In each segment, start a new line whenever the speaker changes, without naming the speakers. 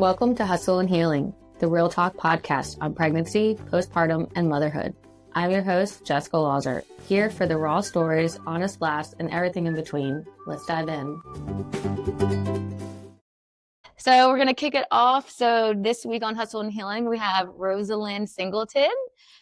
Welcome to Hustle and Healing, the Real Talk podcast on pregnancy, postpartum, and motherhood. I'm your host, Jessica Lauser, here for the raw stories, honest laughs, and everything in between. Let's dive in. So we're going to kick it off. So this week on Hustle and Healing, we have Rosalynn Singleton.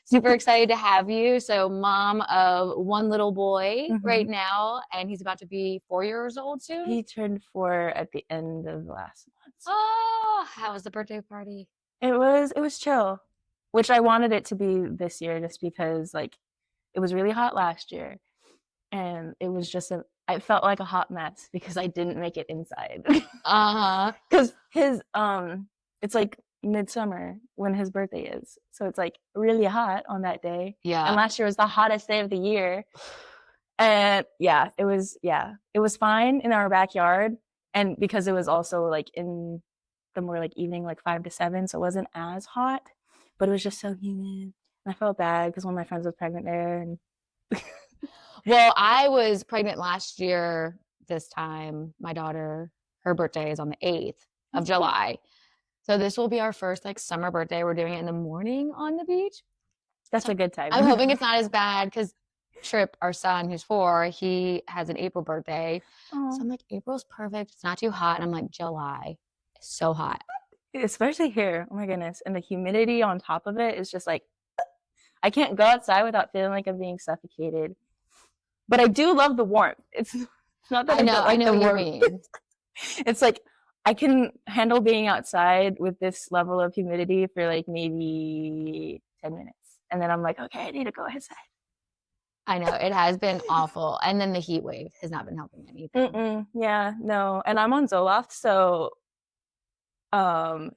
Super excited to have you. So mom of one little boy right now, and he's about to be 4 years old soon.
He turned 4 at the end of last month.
Oh, how was the birthday party?
It was chill, which I wanted it to be this year just because like it was really hot last year, and it was just I felt like a hot mess because I didn't make it inside. Because his it's like midsummer when his birthday is, so it's like really hot on that day.
Yeah.
And last year was the hottest day of the year, and it was fine in our backyard, and because it was also like in the more like evening, like 5 to 7, so it wasn't as hot, but it was just so humid, and I felt bad because one of my friends was pregnant there. And
well, I was pregnant last year this time. My daughter, her birthday is on the 8th of July. So this will be our first like summer birthday. We're doing it in the morning on the beach.
That's a good time.
I'm hoping it's not as bad because Trip, our son, who's 4, he has an April birthday.
Aww.
So I'm like, April's perfect. It's not too hot. And I'm like, July is so hot.
Especially here. Oh my goodness. And the humidity on top of it is just like, I can't go outside without feeling like I'm being suffocated. But I do love the warmth. It's not that I know what you mean. It's like I can handle being outside with this level of humidity for like maybe 10 minutes. And then I'm like, okay, I need to go inside.
I know. It has been awful. And then the heat wave has not been helping anything.
Yeah, no. And I'm on Zoloft, so I'm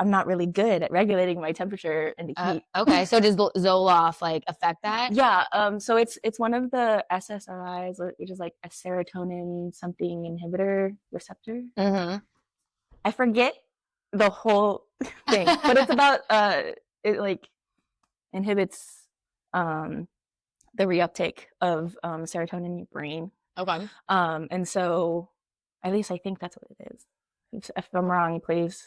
not really good at regulating my temperature and the heat.
Okay, so does Zoloft like affect that?
Yeah, so it's one of the SSRIs, which is like a serotonin something inhibitor receptor. I forget the whole thing, but it's about it like inhibits the reuptake of serotonin in your brain.
Okay.
And so at least I think that's what it is. If I'm wrong, please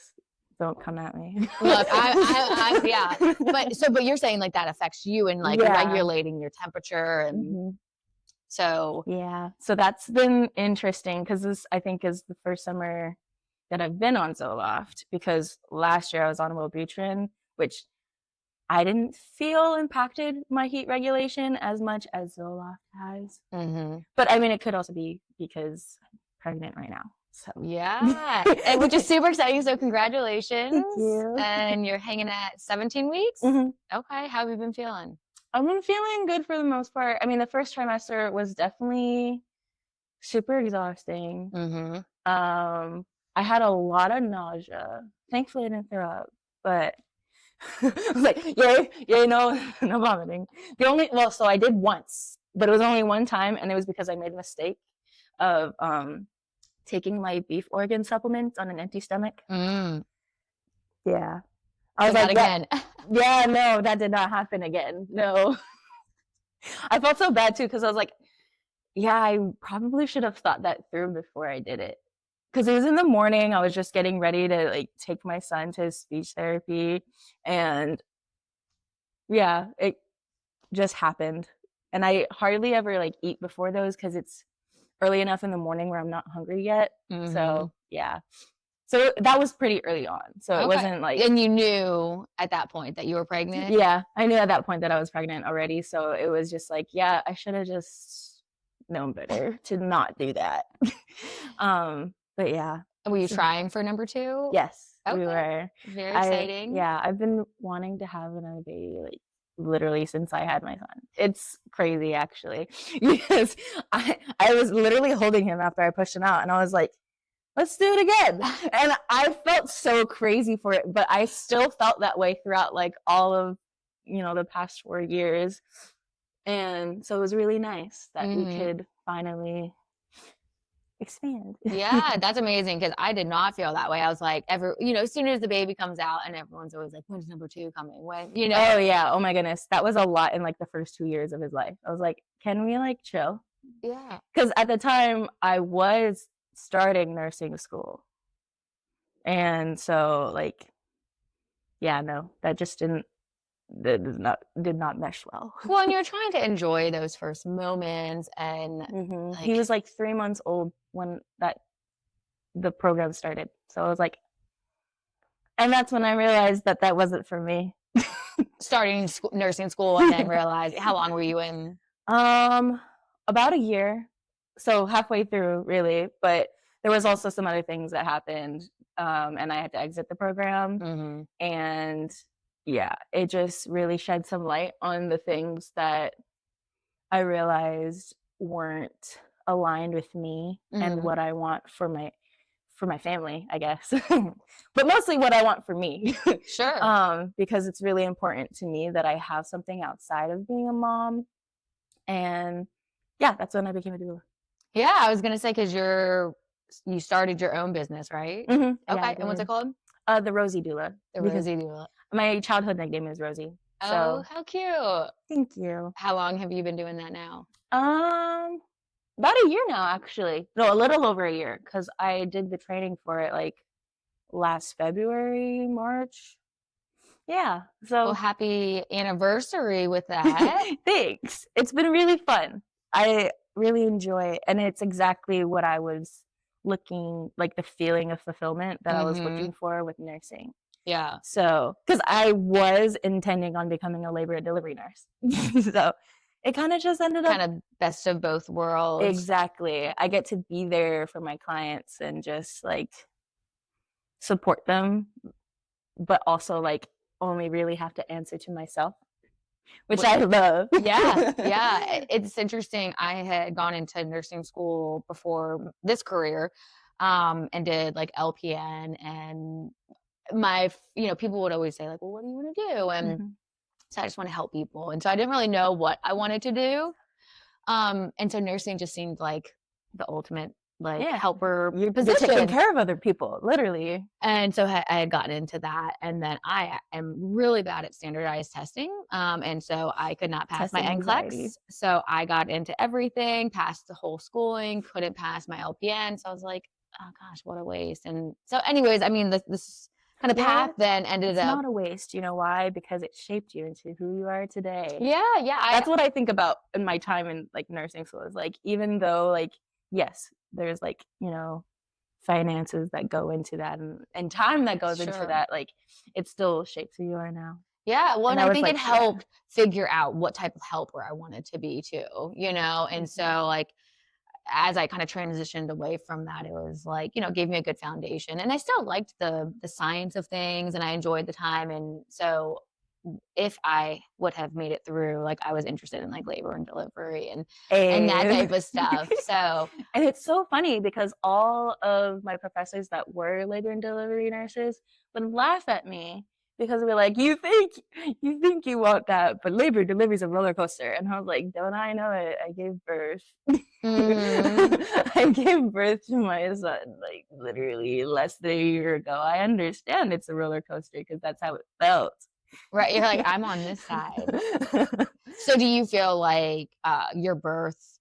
don't come at me.
Look, I yeah. But you're saying like that affects you and like regulating your temperature and so.
Yeah. So that's been interesting because this I think is the first summer that I've been on Zoloft, because last year I was on Wellbutrin, which I didn't feel impacted my heat regulation as much as Zoloft has. But I mean, it could also be because I'm pregnant right now. So
yeah, and which is super exciting. So congratulations.
Thank you.
And you're hanging at 17 weeks? Okay. How have you been feeling?
I've been feeling good for the most part. I mean, the first trimester was definitely super exhausting. I had a lot of nausea. Thankfully, I didn't throw up, but I was like, yay, no vomiting. So I did once, but it was only one time, and it was because I made a mistake of taking my beef organ supplements on an empty stomach. Yeah. I was like,
again.
Yeah, no, that did not happen again. No. I felt so bad too, because I was like, yeah, I probably should have thought that through before I did it. Because it was in the morning, I was just getting ready to like take my son to his speech therapy, and yeah, it just happened. And I hardly ever like eat before those because it's early enough in the morning where I'm not hungry yet. So yeah, so that was pretty early on. So it wasn't like,
and you knew at that point that you were pregnant.
Yeah, I knew at that point that I was pregnant already. So it was just like, yeah, I should have just known better to not do that. But yeah.
Were you trying for number 2?
Yes,
okay.
We were.
Very exciting.
I've been wanting to have another baby like literally since I had my son. It's crazy actually, because I was literally holding him after I pushed him out, and I was like, let's do it again. And I felt so crazy for it, but I still felt that way throughout like all of the past 4 years. And so it was really nice that we could finally expand.
Yeah, that's amazing, because I did not feel that way. I was like, as soon as the baby comes out, and everyone's always like, when's number 2 coming? When,
Oh yeah, oh my goodness, that was a lot in like the first 2 years of his life. I was like, can we like chill?
Yeah,
because at the time I was starting nursing school, And so like, yeah, no, that just did not mesh well.
Well, and you're trying to enjoy those first moments and
He
like
was like 3 months old when the program started. So I was like, and that's when I realized that that wasn't for me.
starting nursing school and then realize how long were you in?
About a year, so halfway through, really. But there was also some other things that happened, and I had to exit the program.
Mm-hmm.
And yeah, it just really shed some light on the things that I realized weren't aligned with me and what I want for my family, I guess. But mostly what I want for me.
Sure.
Because it's really important to me that I have something outside of being a mom. And yeah, that's when I became a doula.
Yeah, I was gonna say because you started your own business, right?
Yeah, I
Okay, and what's it
did.
called?
The Rosie doula,
The
because
Rosie Doula.
my childhood nickname is Rosie.
Oh,
So
how cute.
thank you.
How long have you been doing that now?
Um, about a year now, actually. No, a little over a year, because I did the training for it like last February, March. Yeah.
Well,
So
happy anniversary with that.
thanks. It's been really fun. I really enjoy it, and it's exactly what I was looking like, the feeling of fulfillment that I was
Mm-hmm.
looking for with nursing.
Yeah.
So, because I was intending on becoming a labor and delivery nurse. So it kind of just ended up
Kind of best of both worlds.
exactly. I get to be there for my clients and just like support them, but also like only really have to answer to myself, which I love.
Yeah. It's interesting. I had gone into nursing school before this career, and did like LPN, and people would always say like, well, what do you want to do? And
Mhm.
so I just want to help people. And so I didn't really know what I wanted to do. And so nursing just seemed like the ultimate like
Yeah.
helper
You're taking
position.
care of other people, literally.
And so I had gotten into that. And then I am really bad at standardized testing. And so I could not pass my
Testing anxiety.
NCLEX. So I got into everything, passed the whole schooling, couldn't pass my LPN. So I was like, oh gosh, what a waste. And so, anyways, I mean, this kind of path
Yet,
then ended
it's
up.
not a waste. You know why? Because it shaped you into who you are today.
Yeah.
That's what I think about in my time in like nursing school is like, even though like, yes, there's like, finances that go into that and time that goes into
Sure.
that, like it still shapes who you are now.
Yeah, well, and
And I
I
was
think it
like, yeah.
helped figure out what type of helper I wanted to be too, And so like as I kind of transitioned away from that, it was like, gave me a good foundation. And I still liked the science of things and I enjoyed the time. And so if I would have made it through, like I was interested in like labor and delivery and that type
And
of stuff. So
and it's so funny because all of my professors that were labor and delivery nurses would laugh at me because we're like, you think you want that, but labor and delivery is a roller coaster. And I was like, don't I know it? I gave birth. I gave birth to my son like literally less than a year ago. I understand it's a roller coaster because that's how it felt.
right, you're like, I'm on this side. So do you feel like your birth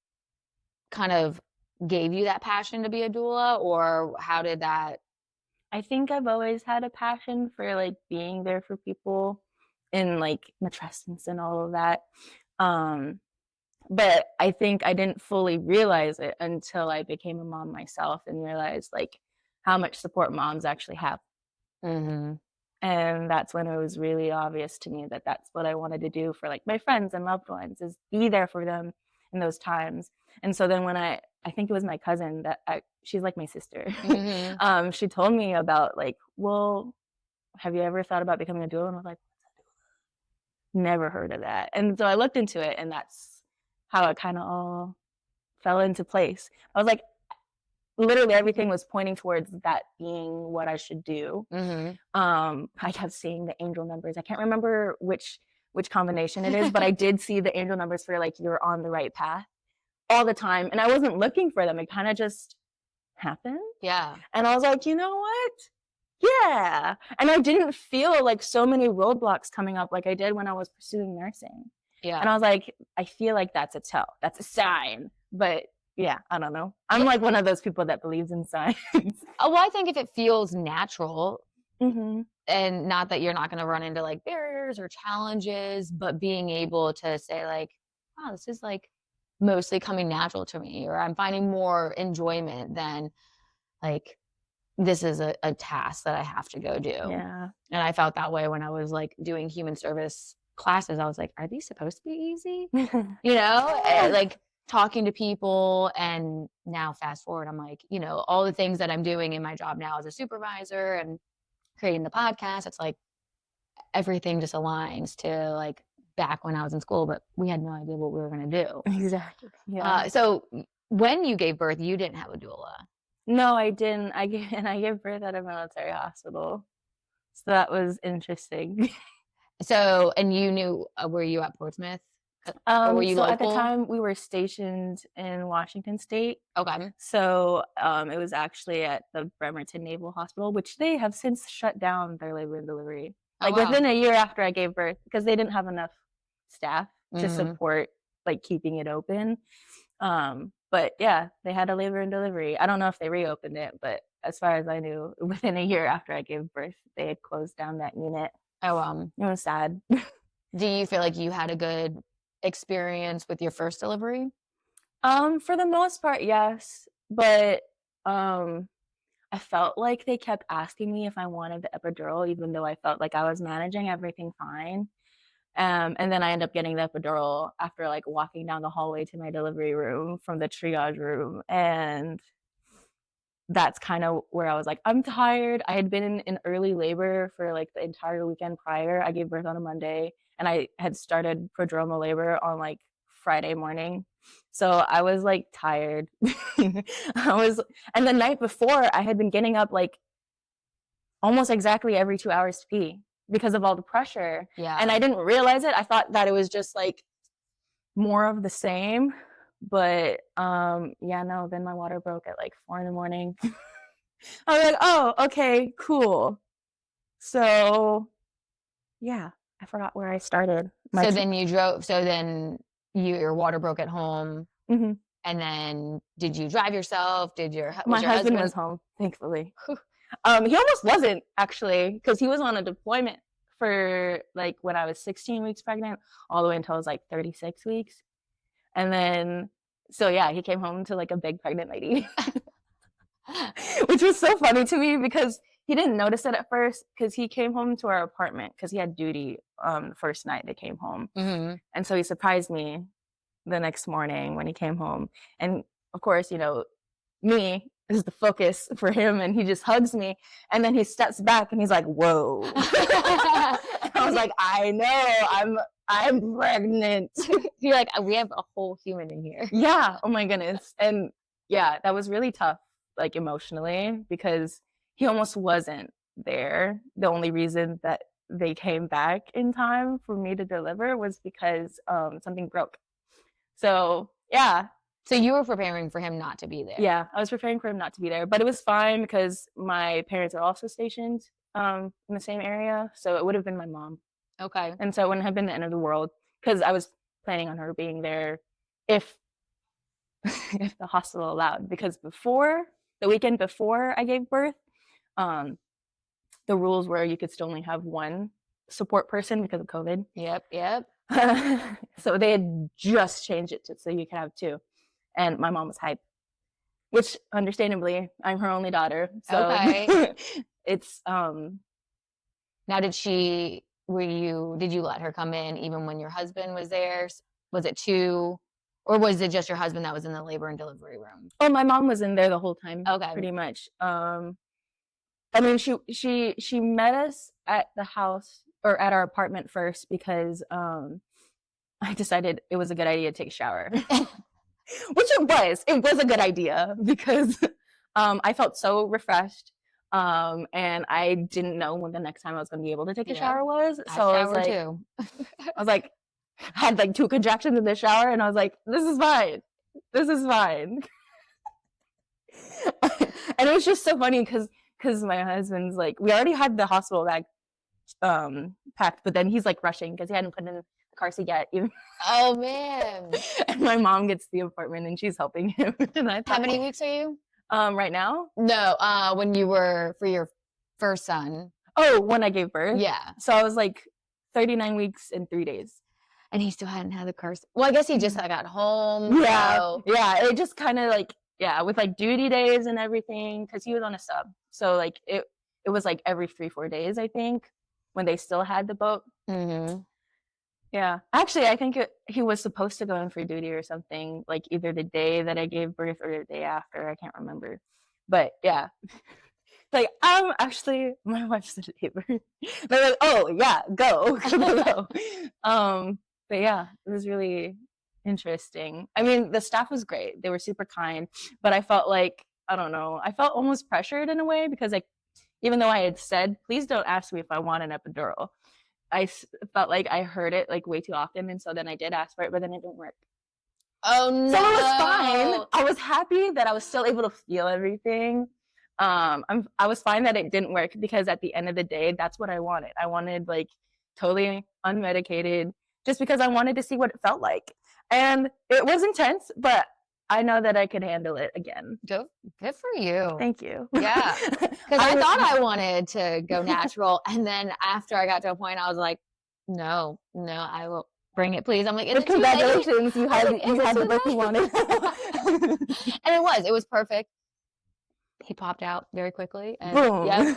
kind of gave you that passion to be a doula, or how did that?
I think I've always had a passion for like being there for people and like matrescence and all of that. But I think I didn't fully realize it until I became a mom myself and realized like how much support moms actually have.
Mm-hmm.
And that's when it was really obvious to me that that's what I wanted to do for like my friends and loved ones, is be there for them in those times. And so then when I think it was my cousin she's like my sister.
Mm-hmm.
She told me about like, well, have you ever thought about becoming a doula? And I was like, never heard of that. And so I looked into it, and that's how it kind of all fell into place. I was like, literally everything was pointing towards that being what I should do.
Mm-hmm.
I kept seeing the angel numbers. I can't remember which combination it is, but I did see the angel numbers for like, you're on the right path all the time. And I wasn't looking for them. It kind of just happened.
Yeah.
And I was like, you know what? Yeah. And I didn't feel like so many roadblocks coming up like I did when I was pursuing nursing.
Yeah.
And I was like, I feel like that's a sign. But yeah, I don't know. I'm like one of those people that believes in science.
Oh, well, I think if it feels natural,
Mm-hmm.
and not that you're not going to run into like barriers or challenges, but being able to say like, wow, this is like mostly coming natural to me, or I'm finding more enjoyment than like this is a task that I have to go do.
Yeah.
And I felt that way when I was like doing human service classes. I was like, are these supposed to be easy? You know, like talking to people. And now fast forward, I'm like, you know, all the things that I'm doing in my job now as a supervisor and creating the podcast, it's like everything just aligns to like back when I was in school, but we had no idea what we were going to do.
Exactly. Yeah.
So when you gave birth, you didn't have a doula.
No, I didn't. I gave birth at a military hospital. So that was interesting.
So, and you knew, were you at Portsmouth? Or were you
So at the
local?
time we were stationed in Washington State.
Okay.
So it was actually at the Bremerton Naval Hospital, which they have since shut down their labor and delivery.
Oh,
Like
wow.
within a year after I gave birth, because they didn't have enough staff to
Mhm.
support like keeping it open. But yeah, they had a labor and delivery. I don't know if they reopened it, but as far as I knew, within a year after I gave birth, they had closed down that unit.
Oh,
It was sad.
do you feel like you had a good experience with your first delivery?
For the most part, yes. But I felt like they kept asking me if I wanted the epidural, even though I felt like I was managing everything fine. And then I ended up getting the epidural after like walking down the hallway to my delivery room from the triage room. And that's kind of where I was like, I'm tired. I had been in early labor for like the entire weekend prior. I gave birth on a Monday and I had started prodromal labor on like Friday morning. So I was like tired. And the night before I had been getting up like almost exactly every 2 hours to pee because of all the pressure.
Yeah.
And I didn't realize it. I thought that it was just like more of the same. But yeah, no, then my water broke at like 4 a.m. I was like, oh, okay, cool. So yeah, I forgot where I started.
So then you drove, so then your water broke at home.
Mm-hmm.
And then did you drive yourself?
My husband was home, thankfully. He almost wasn't actually, because he was on a deployment for like when I was 16 weeks pregnant, all the way until I was like 36 weeks. And then, so yeah, he came home to like a big pregnant lady, which was so funny to me because he didn't notice it at first because he came home to our apartment because he had duty the first night they came home.
Mm-hmm.
And so he surprised me the next morning when he came home. And of course, you know, me is the focus for him and he just hugs me and then he steps back and he's like, whoa. I was like, I know, I'm pregnant.
You're like, we have a whole human in here.
Yeah. Oh my goodness. And yeah, that was really tough, like emotionally, because he almost wasn't there. The only reason that they came back in time for me to deliver was because something broke. So yeah.
So you were preparing for him not to be there.
Yeah, I was preparing for him not to be there, but it was fine because my parents are also stationed in the same area, so it would have been my mom.
Okay.
And so it wouldn't have been the end of the world because I was planning on her being there if if the hospital allowed. Because before the weekend before I gave birth, the rules were you could still only have one support person because of COVID.
Yep.
So they had just changed it so you could have two. And my mom was hyped, which understandably, I'm her only daughter. So
Okay.
it's
Now did you let her come in even when your husband was there? Was it two, or was it just your husband that was in the labor and delivery room?
Oh, my mom was in there the whole time.
Okay.
Pretty much. I mean, she met us at the house or at our apartment first because I decided it was a good idea to take a shower. Which it was a good idea because I felt so refreshed and I didn't know when the next time I was going to be able to take a shower was. So I was like,
too.
I was like, had like 2 contractions in the shower and I was like, this is fine. And it was just so funny because my husband's like, we already had the hospital bag packed, but then he's like rushing because he hadn't put in car seat yet. Even
Oh man.
and my mom gets the apartment and she's helping him. And I
How
thought,
many weeks are you?
right now?
No, when you were for your first son.
Oh, when I gave birth?
Yeah.
So I was like 39 weeks and 3 days.
And he still hadn't had the car seat. Well, I guess he just got home.
Yeah.
So.
Yeah. It just kind of like, yeah, with like duty days and everything, because he was on a sub. So like it was like every 3-4 days, I think, when they still had the boat.
Mm-hmm.
Yeah. Actually, I think he was supposed to go in for duty or something, like either the day that I gave birth or the day after. I can't remember. But yeah. Like, actually, my wife's in labor. They're like, oh, yeah, go. But yeah, it was really interesting. I mean, the staff was great. They were super kind. But I felt like, I don't know, I felt almost pressured in a way because, like, even though I had said, please don't ask me if I want an epidural, I felt like I heard it, like, way too often. And so then I did ask for it, but then it didn't work.
Oh, no.
So it was fine. I was happy that I was still able to feel everything. I was fine that it didn't work because at the end of the day, that's what I wanted. I wanted like totally unmedicated just because I wanted to see what it felt like. And it was intense, but I know that I could handle it again.
Good for you.
Thank you.
Yeah. Because I thought I wanted to go natural. And then after I got to a point, I was like, no, I will bring it, please. I'm like, is it
congratulations. You had the birth you wanted.
And it was perfect. He popped out very quickly. And,
boom.
Yeah.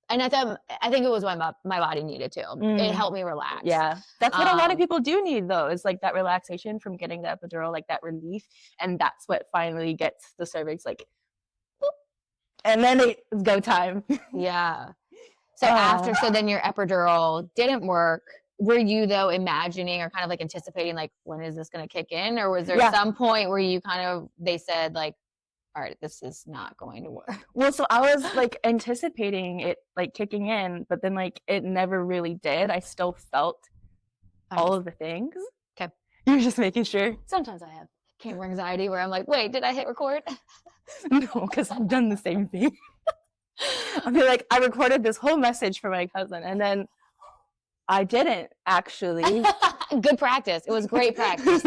And I think it was what my body needed to. It helped me relax.
Yeah. That's what a lot of people do need, though, is like that relaxation from getting the epidural, like that relief. And that's what finally gets the cervix like, boop. And then it's go time.
Yeah. So then your epidural didn't work. Were you, though, imagining or kind of like anticipating, like, when is this going to kick in? Or was there some point where they said, like, all right, this is not going to work?
Well, so I was like anticipating it like kicking in, but then like it never really did. I still felt all of the things.
Okay.
You're just making sure.
Sometimes I have camera anxiety where I'm like, wait, did I hit record?
No, because I've done the same thing. I'll be like, I recorded this whole message for my cousin and then I didn't actually.
Good practice. It was great practice.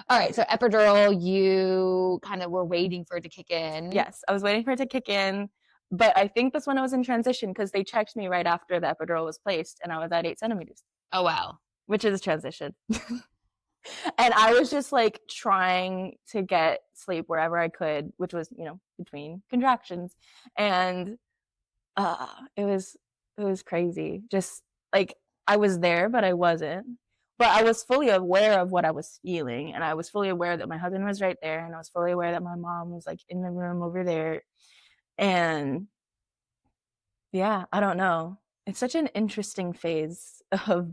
All right, so epidural, you kind of were waiting for it to kick in.
Yes, I was waiting for it to kick in, but I think that's when I was in transition because they checked me right after the epidural was placed, and I was at 8 centimeters.
Oh, wow.
Which is transition. And I was just like trying to get sleep wherever I could, which was, between contractions. And it was crazy. Just like I was there, but I wasn't. But I was fully aware of what I was feeling. And I was fully aware that my husband was right there. And I was fully aware that my mom was like in the room over there. And yeah, I don't know. It's such an interesting phase of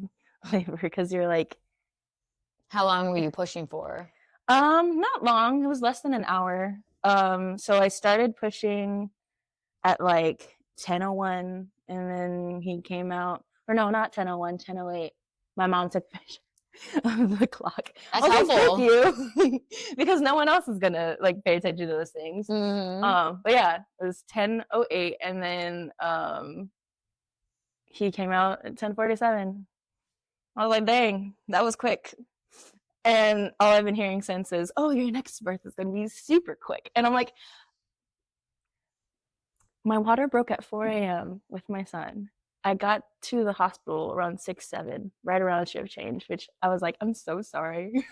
labor because you're like.
How long were you pushing for?
Not long. It was less than an hour. So I started pushing at like 10:01 and then he came out. Or no, not 10:01, 10:08. My mom took a picture of the clock.
That's helpful.
Thank you. Because no one else is gonna like pay attention to those things.
Mm-hmm.
But yeah, it was 10:08 and then he came out at 10:47. I was like, dang, that was quick. And all I've been hearing since is, oh, your next birth is going to be super quick. And I'm like, my water broke at 4 a.m. with my son. I got to the hospital around 6, 7, right around shift change, which I was like, I'm so sorry.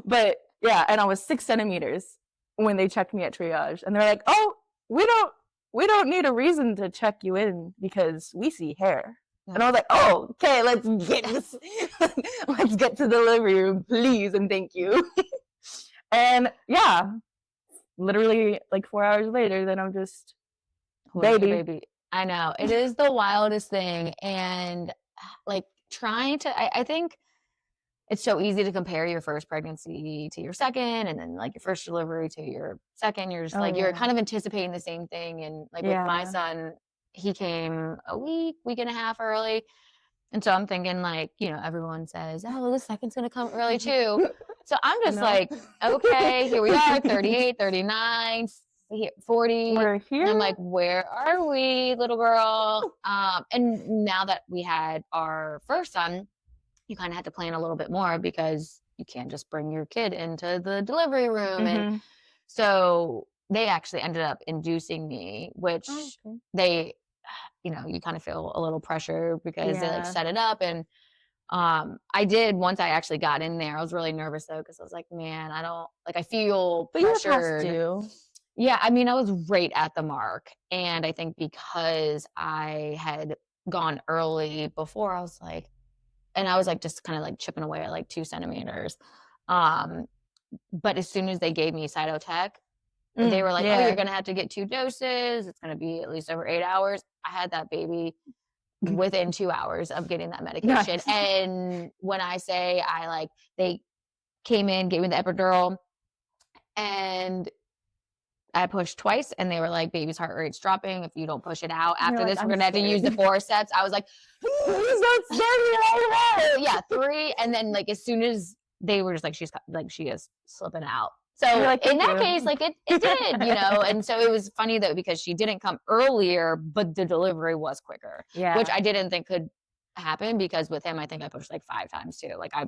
But yeah, and I was 6 centimeters when they checked me at triage. And they're like, oh, we don't need a reason to check you in because we see hair. And I was like, oh, okay, let's get to the delivery room, please, and thank you. And yeah, literally like 4 hours later, then I'm just baby.
I know. It is the wildest thing. And like I think it's so easy to compare your first pregnancy to your second and then like your first delivery to your second. You're just you're kind of anticipating the same thing. And like with my son, he came a week and a half early. And so I'm thinking like, everyone says, oh, the second's going to come early too. So I'm just like, okay, here we are, 38, 39, 40.
We're here.
And I'm like, where are we, little girl? And now that we had our first son, you kind of had to plan a little bit more because you can't just bring your kid into the delivery room. And so they actually ended up inducing me, which they, you know, you kind of feel a little pressure because they like set it up. And I did, once I actually got in there, I was really nervous though, because I was like, man, I don't, like, I feel pressured. Yeah, I mean, I was right at the mark. And I think because I had gone early before, I was like, and I was like just kind of like chipping away at like 2 centimeters. But as soon as they gave me cytotec, they were like, oh, you're going to have to get 2 doses. It's going to be at least over 8 hours. I had that baby within 2 hours of getting that medication. Nice. And when I say they came in, gave me the epidural, and I pushed twice, and they were like, baby's heart rate's dropping. If you don't push it out after this, we're going to have to use the forceps. I was like, please don't start me. Yeah, 3. And then like, as soon as they were just like, she is slipping out. So like, in that case, like it did, you know? And so it was funny though, because she didn't come earlier, but the delivery was quicker, which I didn't think could happen, because with him, I think I pushed like 5 times too. Like I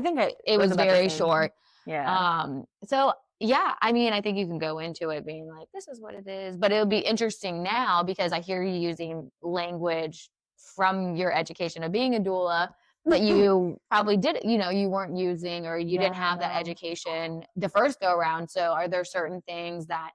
think it was very short. Yeah. So yeah, I mean, I think you can go into it being like, this is what it is, but it'll be interesting now because I hear you using language from your education of being a doula that you probably did, you know, you weren't using, or you didn't have that education the first go around. So are there certain things that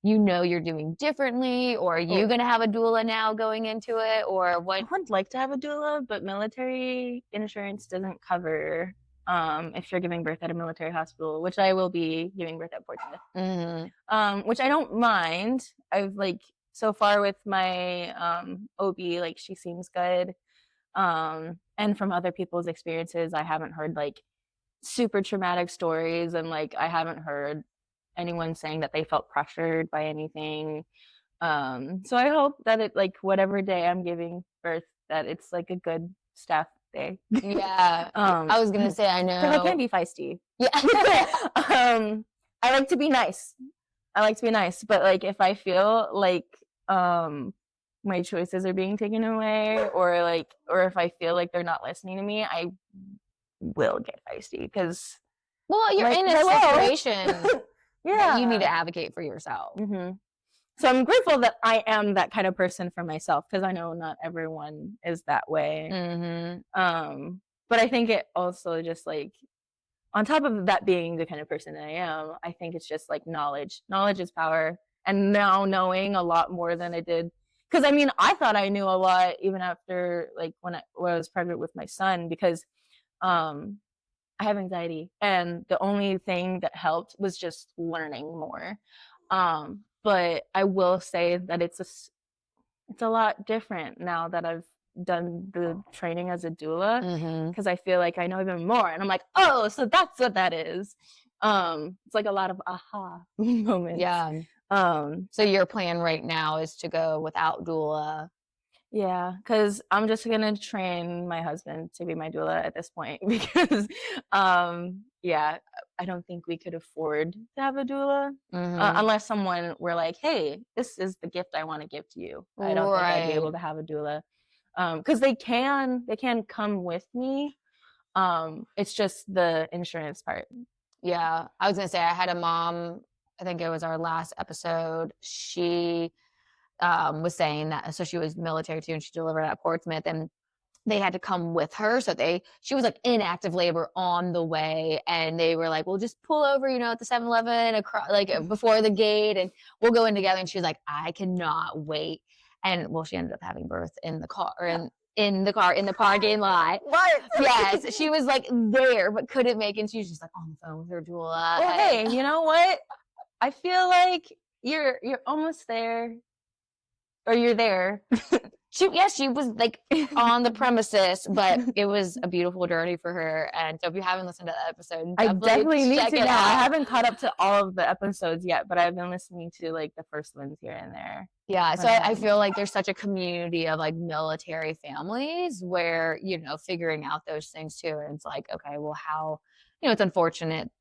you know you're doing differently, or are you going to have a doula now going into it, or what?
I would like to have a doula, but military insurance doesn't cover if you're giving birth at a military hospital, which I will be giving birth at Portsmouth, which I don't mind. I've like, so far with my OB, like she seems good. And from other people's experiences, I haven't heard like super traumatic stories, and like I haven't heard anyone saying that they felt pressured by anything. So I hope that it, like, whatever day I'm giving birth, that it's like a good staff day.
Yeah. I was gonna say, I know,
because I can't be feisty. Yeah. I like to be nice. But like, if I feel like my choices are being taken away, or if I feel like they're not listening to me, I will get feisty, because
you're in a situation that you need to advocate for yourself.
So I'm grateful that I am that kind of person for myself, because I know not everyone is that way. But I think it also just like, on top of that being the kind of person that I am, I think it's just like knowledge. Knowledge is power. And now knowing a lot more than I did, because I mean, I thought I knew a lot even after, like, when I was pregnant with my son, because I have anxiety, and the only thing that helped was just learning more. But I will say that it's a lot different now that I've done the training as a doula, because I feel like I know even more, and I'm like, oh, so that's what that is. It's like a lot of aha moments.
Yeah. So your plan right now is to go without doula?
Yeah, because I'm just gonna train my husband to be my doula at this point, because yeah, I don't think we could afford to have a doula unless someone were like, hey, this is the gift I want to give to you. I don't think I'd be able to have a doula, because they can come with me. It's just the insurance part.
Yeah, I was gonna say, I had a mom, I think it was our last episode, she was saying that, so she was military too, and she delivered at Portsmouth, and they had to come with her. So she was like in active labor on the way, and they were like, well, just pull over, you know, at the 7-Eleven across, like before the gate, and we'll go in together. And she was like, I cannot wait. And well, she ended up having birth in the car, or in the parking lot.
What?
Yes, she was like there, but couldn't make it. And she was just like on the phone with her doula.
Well, hey, you know what? I feel like you're almost there. Or you're there.
She was like on the premises, but it was a beautiful journey for her. And so if you haven't listened to that episode,
I definitely need to now. I haven't caught up to all of the episodes yet, but I've been listening to like the first ones here and there.
Yeah, so I feel like there's such a community of like military families where, you know, figuring out those things too. And it's like, okay, well, how, you know, it's unfortunate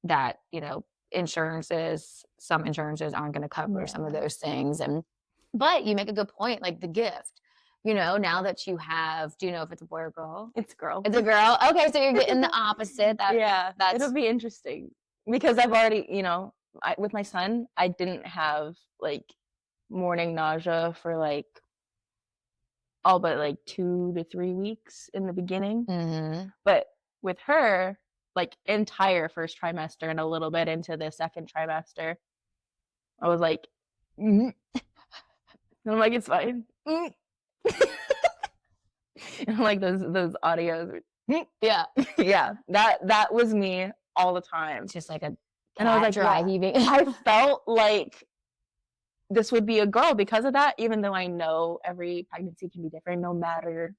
that, you know, some insurances aren't going to cover some of
Yeah.
those things. But you make a good point, like the gift, now that you have, do you know if it's a boy or girl?
It's girl.
It's a girl. Okay, so you're getting the opposite.
Yeah,
That's
it'll be interesting because I've already, with my son, I didn't have like morning nausea for like all but like 2 to 3 weeks in the beginning.
Mhm.
But with her, like entire first trimester and a little bit into the second trimester, I was like, and I'm like, it's fine. And I'm like those audios.
Yeah.
Yeah, that was me all the time.
It's just like a
And I was like,
dry
yeah.
heaving.
I felt like this would be a girl because of that, even though I know every pregnancy can be different no matter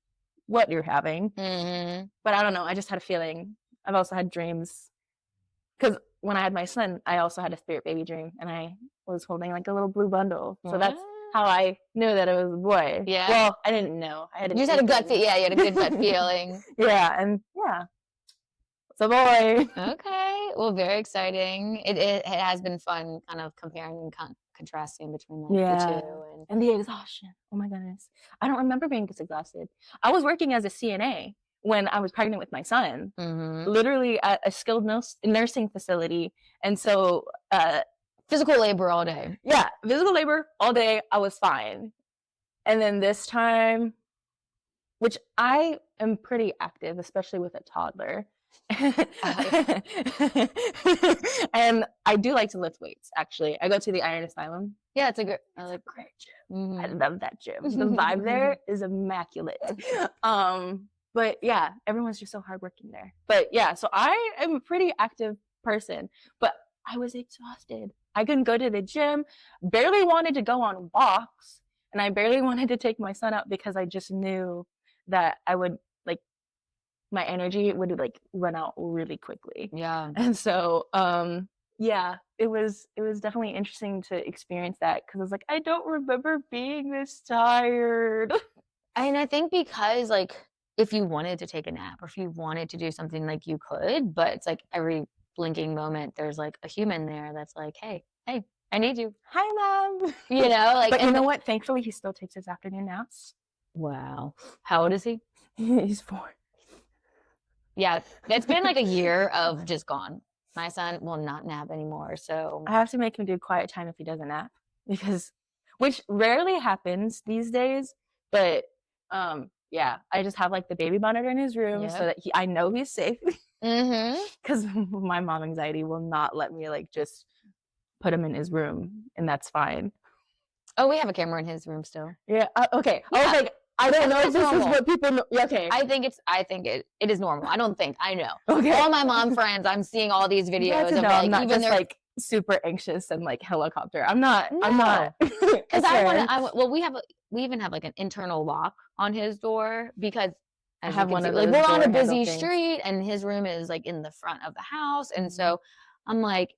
what you're having.
Mm-hmm.
But I don't know. I just had a feeling. I've also had dreams because when I had my son, I also had a spirit baby dream, and I was holding like a little blue bundle. So that's how I knew that it was a boy.
Yeah.
Well, I didn't know. I had
You just had a gut feel. Yeah, you had a good gut feeling.
Yeah, and yeah, it's a boy.
Okay. Well, very exciting. It has been fun, kind of comparing and contrasting between the two.
And the exhaustion. Oh my goodness. I don't remember being this exhausted. I was working as a CNA when I was pregnant with my son, literally at a skilled nursing facility. And so,
physical labor all day.
Yeah, physical labor all day. I was fine. And then this time, which I am pretty active, especially with a toddler. And I do like to lift weights, actually. I go to the Iron Asylum.
Yeah, it's a great
gym. I love that gym. The vibe there is immaculate. But yeah, everyone's just so hardworking there. But yeah, so I am a pretty active person, but I was exhausted. I couldn't go to the gym, barely wanted to go on walks, and I barely wanted to take my son out because I just knew that I would my energy would like run out really quickly.
Yeah.
And so, yeah, it was definitely interesting to experience that because I was like, I don't remember being this tired.
And I think because like if you wanted to take a nap or if you wanted to do something, like you could, but it's like every blinking moment there's like a human there that's like, hey, I need you.
Hi, Mom.
Like,
but you know what? Thankfully, he still takes his afternoon naps.
Wow. How old is he?
He's 4.
Yeah, it's been like a year of just gone. My son will not nap anymore, so
I have to make him do quiet time if he doesn't nap, which rarely happens these days. But yeah, I just have like the baby monitor in his room so that I know he's safe. Because my mom anxiety will not let me like just put him in his room, and that's fine.
Oh, we have a camera in his room still.
Yeah. Okay. Yeah. I was like, I don't know if this is what people know. Okay.
I think it is normal. I don't think. I know.
Okay.
All my mom friends, I'm seeing all these videos of like,
I'm not
even
just like super anxious and like helicopter. I'm not. Because
well, we even have like an internal lock on his door because
I have one of those.
Like we're on a busy street and his room is like in the front of the house, and so I'm like,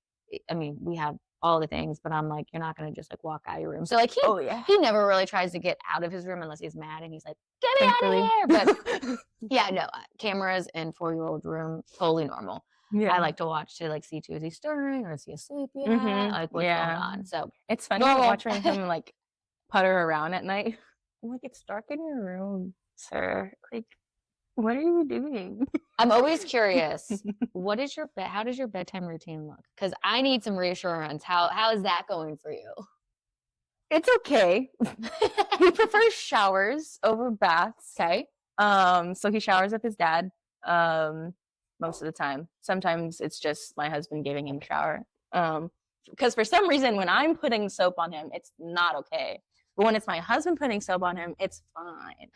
I mean, we have all the things, but I'm like, you're not gonna just like walk out of your room. So like he never really tries to get out of his room unless he's mad and he's like, get me out of here. But yeah, no, cameras in 4-year-old room, totally normal. Yeah. I like to watch to like see too, is he stirring or is he asleep yet? Like what's going on. So
it's funny watching him like putter around at night. I'm like, it's dark in your room, sir. Like, what are you doing?
I'm always curious. How does your bedtime routine look? Because I need some reassurance. How is that going for you?
It's okay. He prefers showers over baths.
Okay.
So he showers with his dad most of the time. Sometimes it's just my husband giving him a shower. Because for some reason, when I'm putting soap on him, it's not okay. But when it's my husband putting soap on him, it's fine.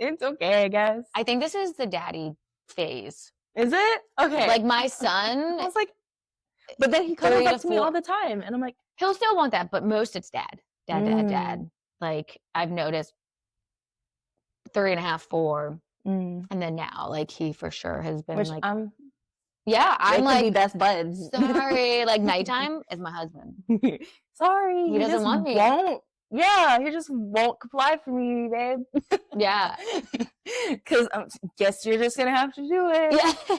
It's okay, I guess.
I think this is the daddy phase.
Is it? Okay.
Like my son.
I was like, but then he comes up to me all the time. And I'm like,
he'll still want that, but most it's dad. Dad. Like I've noticed 3.5, 4. And then now, like he for sure has been like, I'm like
be best buds.
Sorry, like nighttime is my husband.
Sorry,
he doesn't want me.
He just won't comply for me, babe.
Yeah,
because guess you're just gonna have to do it.
Yeah.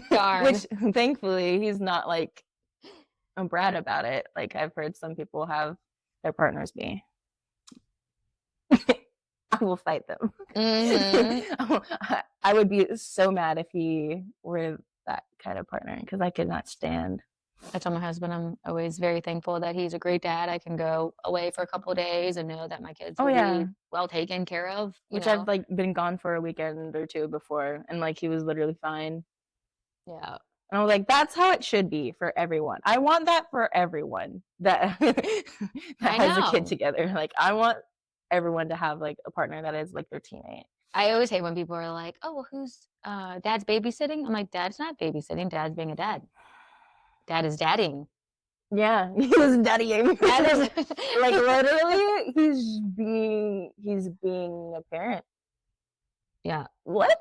Darn.
Which thankfully he's not like a brat about it. Like I've heard some people have their partners be. I will fight them. I would be so mad if he were that kind of partner because I could not stand.
I told my husband I'm always very thankful that he's a great dad. I can go away for a couple of days and know that my kids will be well taken care of.
Which I've like been gone for a weekend or two before, and like he was literally fine.
Yeah.
And I was like, that's how it should be for everyone. I want that for everyone that has a kid together. Like I want everyone to have like a partner that is like their teammate.
I always hate when people are like, "Oh, well, who's dad's babysitting?" I'm like, "Dad's not babysitting. Dad's being a dad. Dad is daddying."
Yeah, he was daddying. That is like literally, he's being a parent.
Yeah.
What?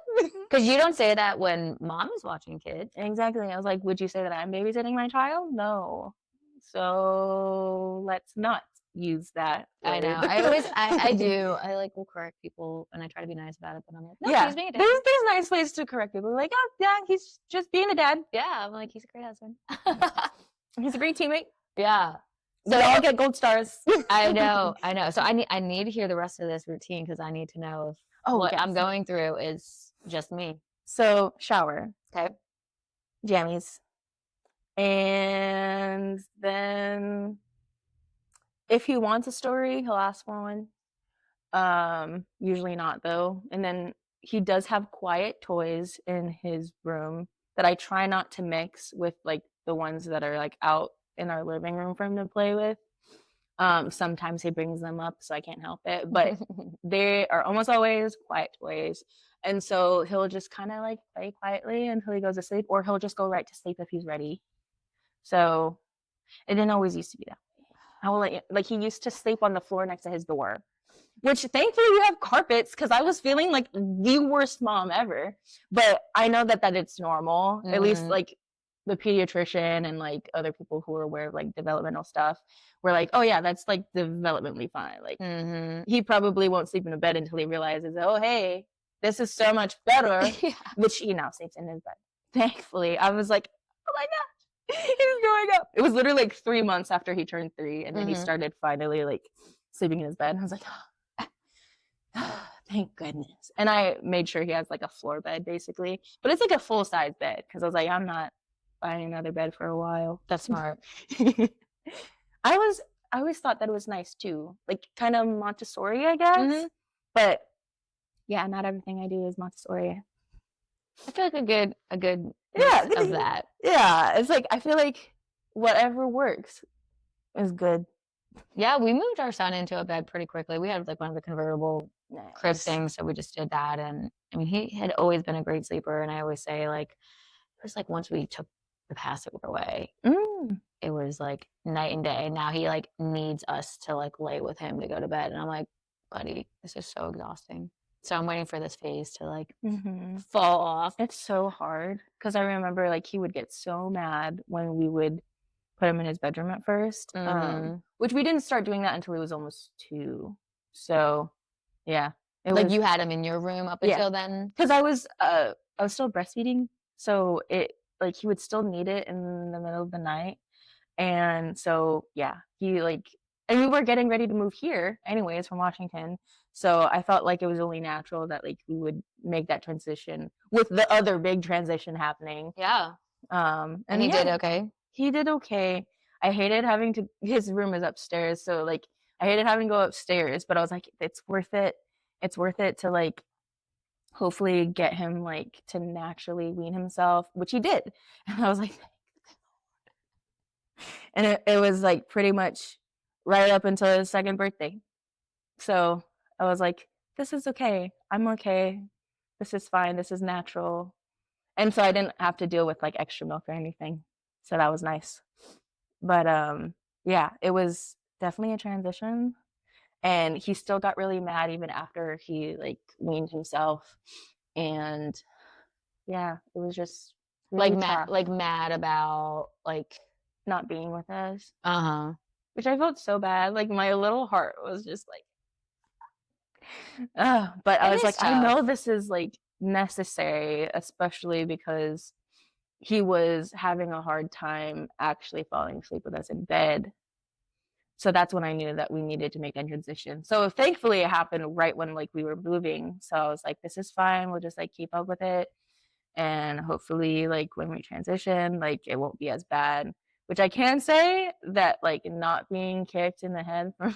Because you don't say that when mom is watching kids.
Exactly. I was like, would you say that I'm babysitting my child? No. So let's not use that word.
I know. I do. I like will correct people and I try to be nice about it, but I'm like, no,
yeah,
he's being a dad.
There's nice ways to correct people. Like, oh yeah, he's just being a dad.
Yeah, I'm like, he's a great husband.
He's a great teammate.
Yeah.
So I'll get gold stars.
I know. So I need to hear the rest of this routine because I need to know if what I'm going through is just me.
So shower.
Okay.
Jammies. And then if he wants a story, he'll ask for one. Usually not though. And then he does have quiet toys in his room that I try not to mix with like the ones that are like out in our living room for him to play with. Sometimes he brings them up, so I can't help it. But they are almost always quiet toys. And so he'll just kind of like play quietly until he goes to sleep, or he'll just go right to sleep if he's ready. So it didn't always used to be that way. I will like he used to sleep on the floor next to his door, which thankfully we have carpets because I was feeling like the worst mom ever. But I know that it's normal. At least like the pediatrician and like other people who are aware of like developmental stuff were like, oh yeah, that's like developmentally fine. Like he probably won't sleep in a bed until he realizes, oh hey, this is so much better. Yeah. Which he now sleeps in his bed. Thankfully, I was like, oh my gosh, he's growing up. It was literally like 3 months after he turned 3, and then he started finally like sleeping in his bed. And I was like, oh, thank goodness. And I made sure he has like a floor bed basically, but it's like a full size bed because I was like, I'm not buying another bed for a while.
That's smart.
I always thought that it was nice too, like kind of Montessori, I guess. But yeah, not everything I do is Montessori.
I feel like a good of that.
Yeah, it's like I feel like whatever works is good.
Yeah, we moved our son into a bed pretty quickly. We had like one of the convertible crib things, so we just did that. And I mean, he had always been a great sleeper, and I always say like it was like once we took the Passover away, it was like night and day. Now he like needs us to like lay with him to go to bed, and I'm like, buddy, this is so exhausting. So I'm waiting for this phase to like fall off.
It's so hard because I remember like he would get so mad when we would put him in his bedroom at first, which we didn't start doing that until he was almost 2. So yeah,
like you had him in your room up until then,
because I was still breastfeeding, so it like he would still need it in the middle of the night, and so yeah, he like, and we were getting ready to move here anyways from Washington, so I felt like it was only natural that like we would make that transition with the other big transition happening.
Yeah.
And
he did okay.
He did okay. I hated having to. His room is upstairs, so like I hated having to go upstairs, but I was like, it's worth it. It's worth it to like hopefully get him like to naturally wean himself, which he did. And I was like, and it was like pretty much right up until his 2nd birthday. So I was like, this is okay. I'm okay. This is fine. This is natural. And so I didn't have to deal with like extra milk or anything. So that was nice. But yeah, it was definitely a transition. And he still got really mad even after he like weaned himself. And yeah, it was just really
mad about like
not being with us. Which I felt so bad. Like my little heart was just like, but I was like, tough. I know this is like necessary, especially because he was having a hard time actually falling asleep with us in bed. So that's when I knew that we needed to make that transition. So thankfully it happened right when like we were moving. So I was like, this is fine. We'll just like keep up with it. And hopefully like when we transition, like it won't be as bad. Which I can say that like not being kicked in the head from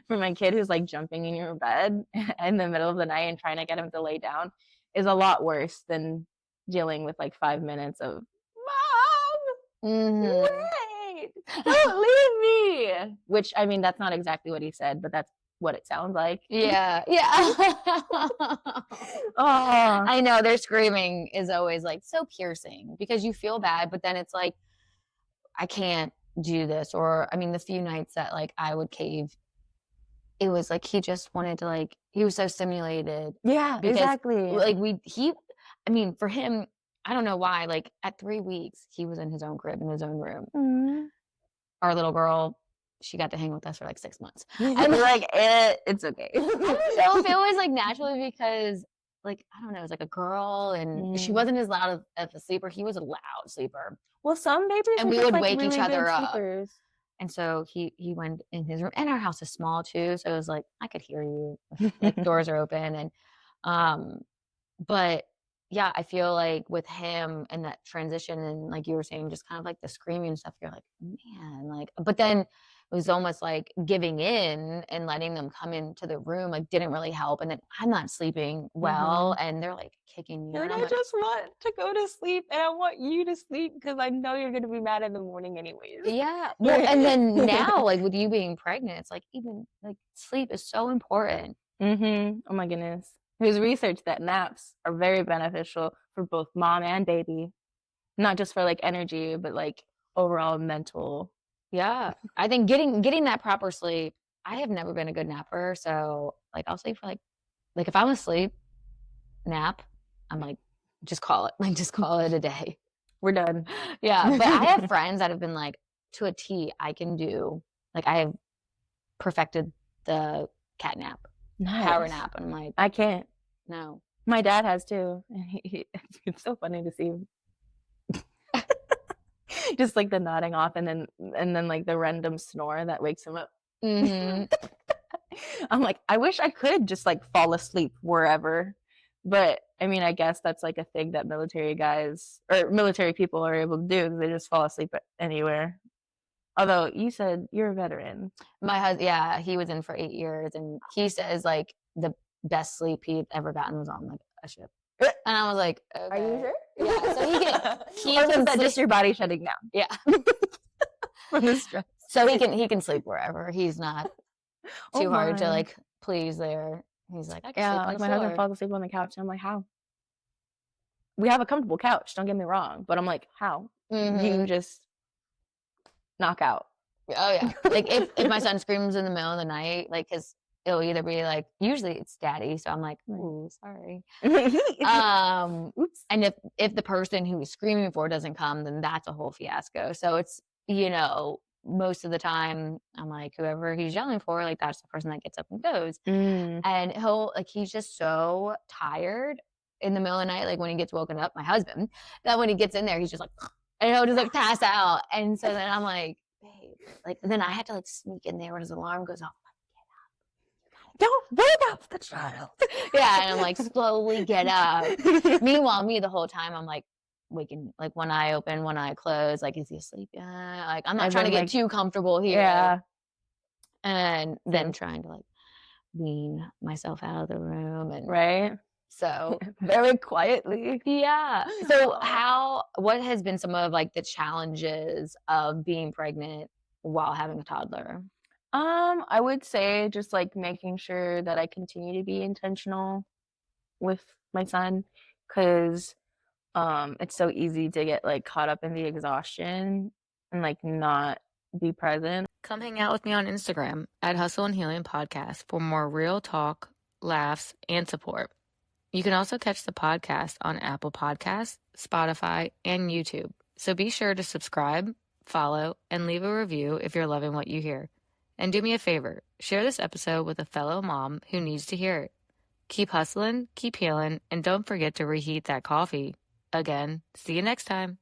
my kid who's like jumping in your bed in the middle of the night and trying to get him to lay down is a lot worse than dealing with like 5 minutes of mom, wait, don't leave me. Which I mean that's not exactly what he said, but that's what it sounds like.
Yeah.
Oh,
I know their screaming is always like so piercing because you feel bad, but then it's like, I can't do this. Or I mean, the few nights that like I would cave, it was like he just wanted to like, he was so stimulated.
yeah,
Because
exactly.
like I mean, for him, I don't know why, like at 3 weeks, he was in his own crib in his own room.
Mm.
Our little girl, she got to hang with us for like 6 months.
I'm like, it's okay.
I don't know if it was like naturally because like, I don't know, it was like a girl and she wasn't as loud of a sleeper. He was a loud sleeper.
Well, some babies
And
are
we
just,
would
like,
wake each
really
other
good
up.
sleepers.
And so he went in his room, and our house is small too. So it was like, I could hear you, like doors are open. And, but yeah, I feel like with him and that transition and like you were saying, just kind of like the screaming and stuff, you're like, man, like, but then it was almost like giving in and letting them come into the room, like didn't really help. And then I'm not sleeping well and they're like kicking me.
You're
And
like,
I'm
I
like,
just want to go to sleep and I want you to sleep because I know you're going to be mad in the morning anyways.
yeah. Well, and then now, like with you being pregnant, it's like even like sleep is so important.
Oh my goodness. There's research that naps are very beneficial for both mom and baby, not just for like energy, but like overall mental.
Yeah. I think getting that proper sleep, I have never been a good napper. So like I'll sleep for like if I'm asleep, nap, I'm like, just call it. Like just call it a day.
We're done.
Yeah. But I have friends that have been like, to a T, I can do like I have perfected the cat nap, power nap. And I'm like,
I can't.
no.
My dad has too. And it's so funny to see him. Just like the nodding off and then like the random snore that wakes him up. I'm like, I wish I could just like fall asleep wherever. But I mean, I guess that's like a thing that military guys or military people are able to do because they just fall asleep anywhere. Although you said you're a veteran.
My husband, yeah, he was in for 8 years and he says like the best sleep he'd ever gotten was on like a ship. And I was like, okay.
Are you sure?
Yeah, so he
or
can
was that just your body shutting down?
Yeah.
From the stress.
So he can sleep wherever. He's not too hard to like please there. He's like, I can sleep on the
my
floor.
husband falls asleep on the couch. And I'm like, how? We have a comfortable couch, don't get me wrong. But I'm like, how? You just knock out.
Oh yeah. Like if my son screams in the middle of the night, like because it'll either be like usually it's daddy, so I'm like, ooh, sorry. Oops. And if the person who was screaming for doesn't come, then that's a whole fiasco. So it's most of the time I'm like whoever he's yelling for, like that's the person that gets up and goes. And he's just so tired in the middle of the night, like when he gets woken up, my husband, that when he gets in there, he's just like, and he'll just like pass out. And so then I'm like, babe, like then I had to like sneak in there when his alarm goes off.
Don't wake up the child.
Yeah, and I'm like, slowly get up. Meanwhile, me the whole time, I'm like waking, like one eye open, one eye closed. Like, is he asleep? Yeah. Like, I'm not trying to get too comfortable here.
Yeah.
And then trying to like wean myself out of the room and
right.
So
very quietly.
Yeah. So what has been some of like the challenges of being pregnant while having a toddler?
I would say just like making sure that I continue to be intentional with my son because it's so easy to get like caught up in the exhaustion and like not be present.
Come hang out with me on Instagram at Hustle and Healing Podcast for more real talk, laughs, and support. You can also catch the podcast on Apple Podcasts, Spotify, and YouTube. So be sure to subscribe, follow, and leave a review if you're loving what you hear. And do me a favor, share this episode with a fellow mom who needs to hear it. Keep hustling, keep healing, and don't forget to reheat that coffee. Again, see you next time.